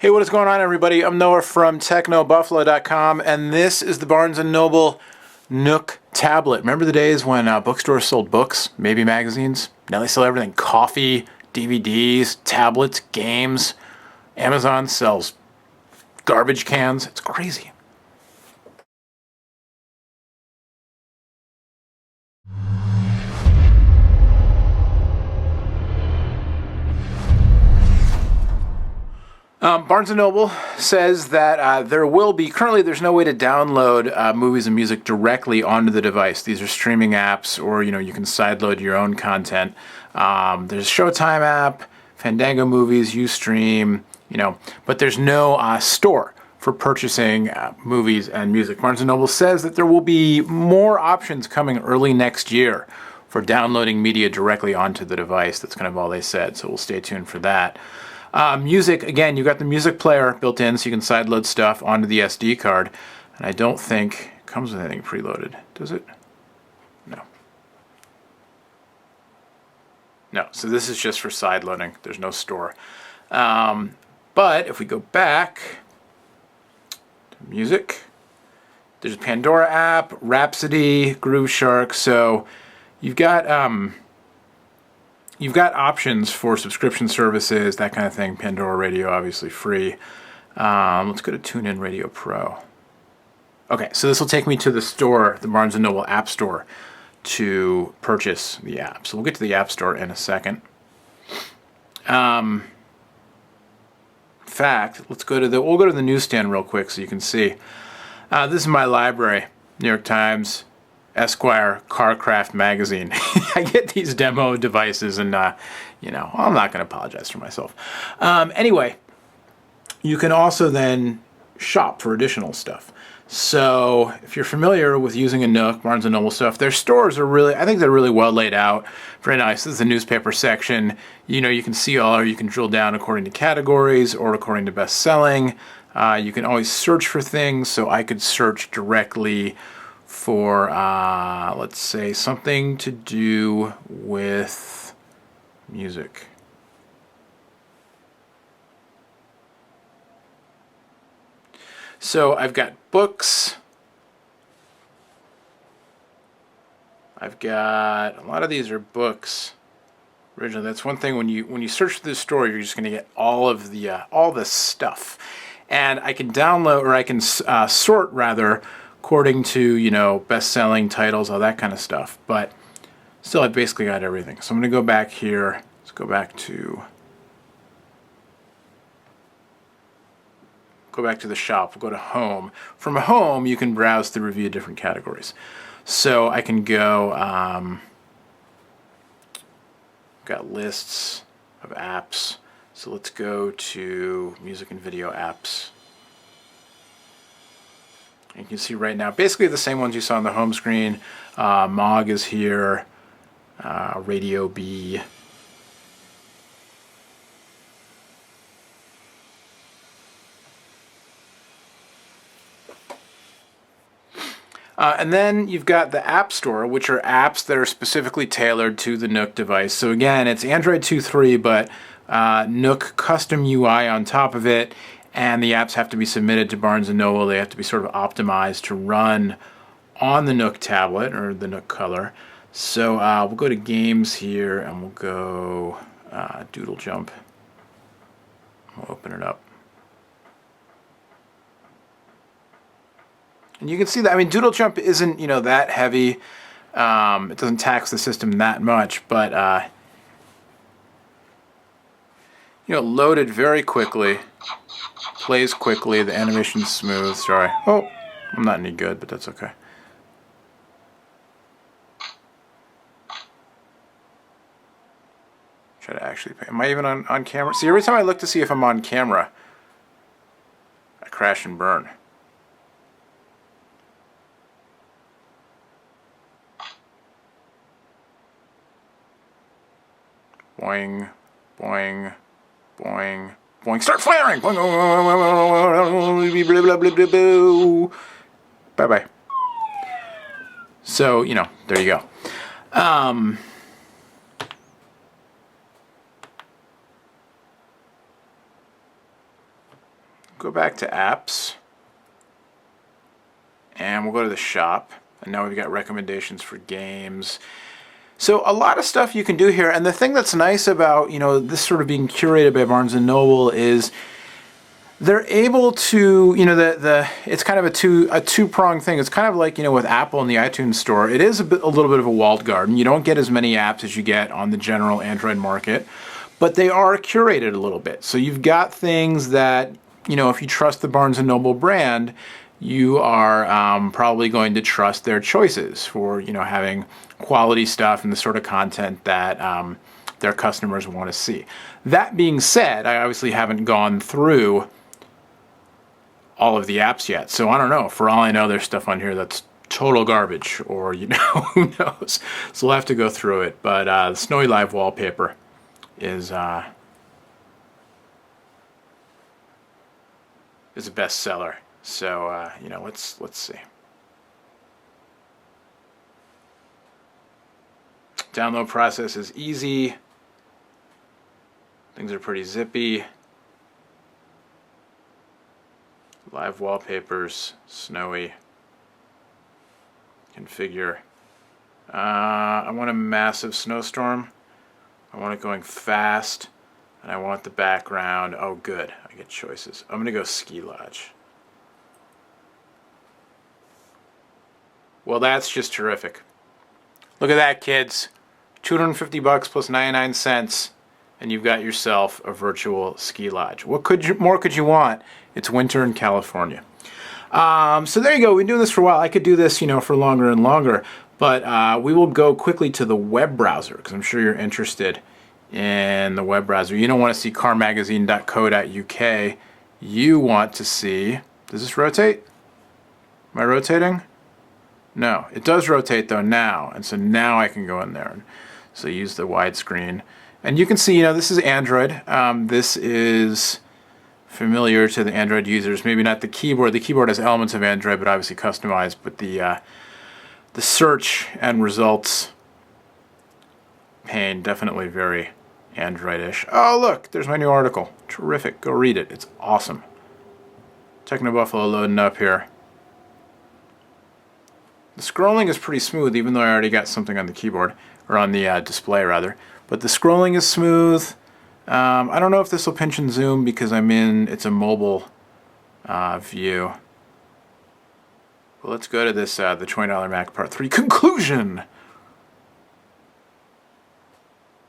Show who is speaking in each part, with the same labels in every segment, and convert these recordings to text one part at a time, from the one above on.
Speaker 1: Hey, what is going on, everybody? I'm Noah from TechnoBuffalo.com, and this is the Barnes & Noble Nook tablet. Remember the days when bookstores sold books, maybe magazines? Now they sell everything: coffee, DVDs, tablets, games. Amazon sells garbage cans. It's crazy. Barnes & Noble says that there will be, currently there's no way to download movies and music directly onto the device. These are streaming apps, or you can sideload your own content. There's a Showtime app, Fandango Movies, Ustream, but there's no store for purchasing movies and music. Barnes & Noble says that there will be more options coming early next year for downloading media directly onto the device. That's kind of all they said, so we'll stay tuned for that. Music, again, you got the music player built in, so you can sideload stuff onto the SD card. And I don't think it comes with anything preloaded, does it? No. No, so this is just for sideloading. There's no store. But if we go back to music, there's a Pandora app, Rhapsody, Groove Shark. So you've got options for subscription services, that kind of thing. Pandora Radio, obviously free. Let's go to TuneIn Radio Pro. Okay, so this will take me to the store, the Barnes & Noble App Store, to purchase the app. So we'll get to the App Store in a second. In fact, we'll go to the newsstand real quick so you can see. This is my library: New York Times, Esquire, Carcraft magazine. I get these demo devices, and I'm not going to apologize for myself. Anyway, you can also then shop for additional stuff. So if you're familiar with using a Nook, Barnes & Noble stuff, their stores are I think they're really well laid out. Very nice. This is the newspaper section. You can see you can drill down according to categories or according to best selling. You can always search for things. So I could search directly for, let's say, something to do with music. So I've got books. I've got, a lot of these are books. Originally, that's one thing, when you search for this store, you're just going to get all the stuff. And I can download, or I can sort rather, according to, best-selling titles, all that kind of stuff. But still, I've basically got everything. So I'm going to go back here. Let's go back to the shop. We'll go to home. From home, you can browse through review different categories. So I can go, got lists of apps. So let's go to music and video apps. You can see right now, basically the same ones you saw on the home screen. Mog is here, Radio B. And then you've got the App Store, which are apps that are specifically tailored to the Nook device. So again, it's Android 2.3, but Nook custom UI on top of it. And the apps have to be submitted to Barnes & Noble. They have to be sort of optimized to run on the Nook tablet, or the Nook Color. So we'll go to games here, and we'll go Doodle Jump. We'll open it up. And you can see that, I mean, Doodle Jump isn't, that heavy. It doesn't tax the system that much, but, loaded very quickly. Plays quickly, the animation's smooth. Sorry. Oh, I'm not any good, but that's okay. Try to actually pay. Am I even on camera? See, every time I look to see if I'm on camera, I crash and burn. Boing, boing, boing. Boing, start firing! Boing, bye-bye. So, there you go. go back to apps, and we'll go to the shop. And now we've got recommendations for games. So a lot of stuff you can do here. And the thing that's nice about, this sort of being curated by Barnes & Noble is they're able to, it's kind of a two-pronged thing. It's kind of like, with Apple and the iTunes Store. It is a little bit of a walled garden. You don't get as many apps as you get on the general Android market, but they are curated a little bit. So you've got things that, if you trust the Barnes & Noble brand, you are probably going to trust their choices for, having quality stuff and the sort of content that their customers want to see. That being said, I obviously haven't gone through all of the apps yet, so I don't know. For all I know, there's stuff on here that's total garbage, or who knows. So we'll have to go through it. But the Snowy Live wallpaper is a bestseller. So let's see. Download process is easy. Things are pretty zippy. Live wallpapers, snowy. Configure. I want a massive snowstorm. I want it going fast. And I want the background. Oh, good. I get choices. I'm going to go ski lodge. Well, that's just terrific. Look at that, kids. $250 plus 99 cents. And you've got yourself a virtual ski lodge. What more could you want? It's winter in California. So there you go. We've been doing this for a while. I could do this, for longer and longer. But we will go quickly to the web browser, because I'm sure you're interested in the web browser. You don't want to see carmagazine.co.uk. You want to see... Does this rotate? Am I rotating? No. It does rotate, though, now. And so now I can go in there. So use the widescreen. And you can see, this is Android. This is familiar to the Android users. Maybe not the keyboard. The keyboard has elements of Android, but obviously customized. But the search and results pane, definitely very Android-ish. Oh, look, there's my new article. Terrific. Go read it. It's awesome. Techno Buffalo loading up here. The scrolling is pretty smooth, even though I already got something on the keyboard, or on the display, rather. But the scrolling is smooth. I don't know if this will pinch and zoom because it's a mobile view. Well, let's go to this, the $20 Mac Part 3 conclusion.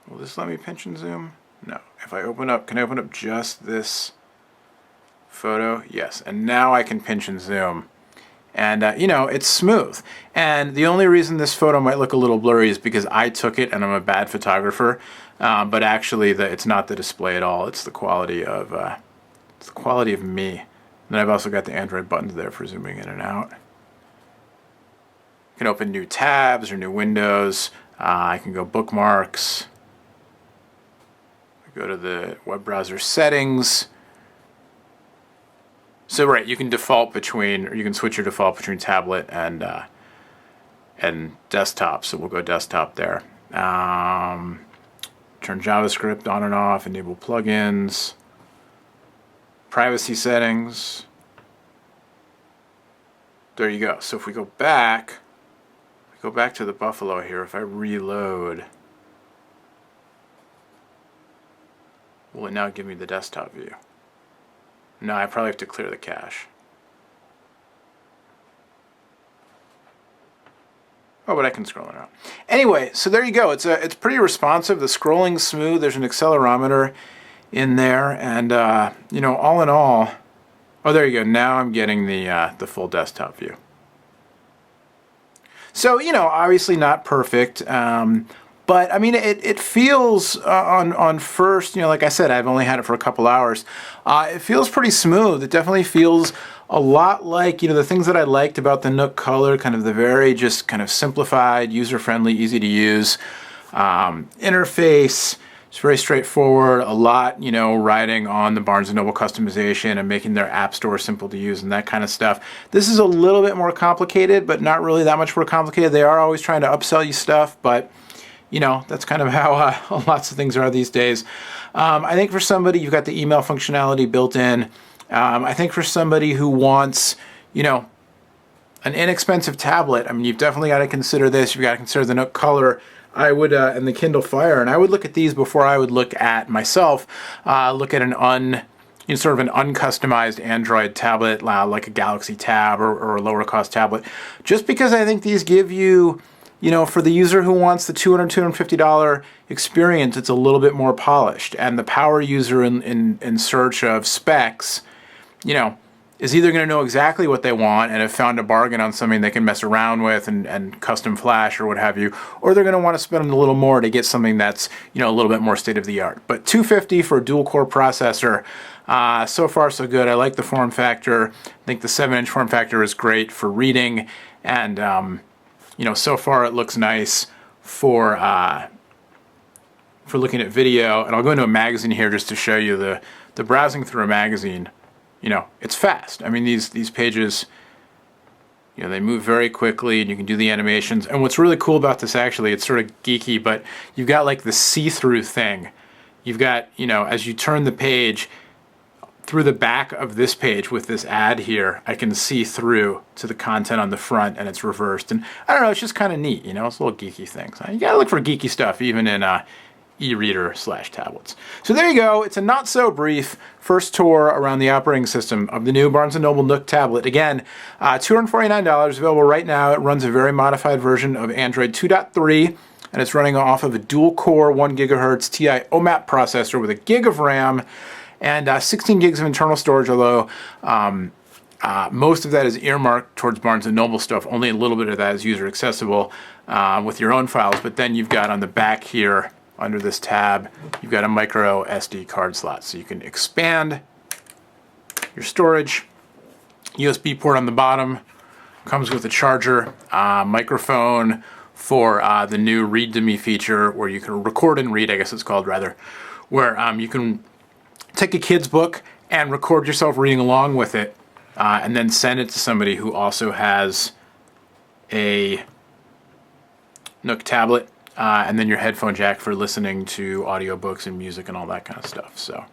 Speaker 1: Will this let me pinch and zoom? No. If I open up, can I open up just this photo? Yes. And now I can pinch and zoom. And, it's smooth. And the only reason this photo might look a little blurry is because I took it and I'm a bad photographer. But actually, it's not the display at all. It's the quality of me. And then I've also got the Android buttons there for zooming in and out. I can open new tabs or new windows. I can go bookmarks. Go to the web browser settings. So right, you can switch your default between tablet and desktop. So we'll go desktop there. Turn JavaScript on and off. Enable plugins. Privacy settings. There you go. So if we go back to the Buffalo here. If I reload, will it now give me the desktop view? No, I probably have to clear the cache. Oh, but I can scroll it out. Anyway, so there you go. It's pretty responsive. The scrolling's smooth. There's an accelerometer in there, and all in all, oh, there you go. Now I'm getting the full desktop view. So obviously not perfect. But I mean, it feels on first, like I said, I've only had it for a couple hours. It feels pretty smooth. It definitely feels a lot like, the things that I liked about the Nook Color, kind of the very just kind of simplified, user-friendly, easy to use interface. It's very straightforward. A lot, riding on the Barnes & Noble customization and making their app store simple to use and that kind of stuff. This is a little bit more complicated, but not really that much more complicated. They are always trying to upsell you stuff, but that's kind of how lots of things are these days. I think for somebody, you've got the email functionality built in. I think for somebody who wants, you know, an inexpensive tablet, I mean, you've definitely got to consider this. You've got to consider the Nook Color. I would, and the Kindle Fire, and I would look at these before I would look at myself, look at sort of an uncustomized Android tablet, like a Galaxy Tab or a lower cost tablet, just because I think these give you, you know, for the user who wants the $250 experience, it's a little bit more polished. And the power user in search of specs, you know, is either going to know exactly what they want and have found a bargain on something they can mess around with and custom flash or what have you, or they're going to want to spend a little more to get something that's, you know, a little bit more state of the art. But $250 for a dual core processor, so far so good. I like the form factor. I think the 7-inch form factor is great for reading, and you know, so far it looks nice for looking at video. And I'll go into a magazine here just to show you the browsing through a magazine. You know, it's fast. I mean, these pages, you know, they move very quickly, and you can do the animations. And what's really cool about this, actually, it's sort of geeky, but you've got like the see-through thing. You've got, you know, as you turn the page, through the back of this page with this ad here, I can see through to the content on the front, and it's reversed. And I don't know, it's just kind of neat, you know, it's a little geeky thing. So you gotta look for geeky stuff, even in e-reader/tablets. So there you go. It's a not so brief first tour around the operating system of the new Barnes & Noble Nook tablet. Again, $249 available right now. It runs a very modified version of Android 2.3, and it's running off of a dual-core 1 GHz TI OMAP processor with a gig of RAM and 16 gigs of internal storage, although most of that is earmarked towards Barnes & Noble stuff. Only a little bit of that is user accessible with your own files. But then you've got on the back here, under this tab, you've got a micro SD card slot, so you can expand your storage. USB port on the bottom, comes with a charger, microphone for the new Read to Me feature, where you can record and read, I guess it's called, rather, where you can take a kid's book and record yourself reading along with it, and then send it to somebody who also has a Nook tablet. And then your headphone jack for listening to audiobooks and music and all that kind of stuff. So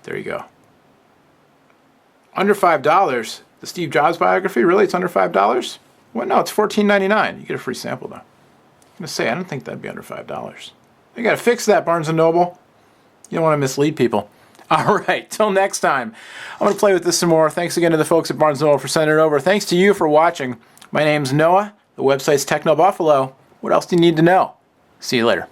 Speaker 1: there you go. Under $5. The Steve Jobs biography, really? It's under $5? Well, no, it's $14.99. You get a free sample, though. I'm going to say, I don't think that'd be under $5. You got to fix that, Barnes & Noble. You don't want to mislead people. All right, till next time. I'm going to play with this some more. Thanks again to the folks at Barnes & Noble for sending it over. Thanks to you for watching. My name's Noah. The website's Techno Buffalo. What else do you need to know? See you later.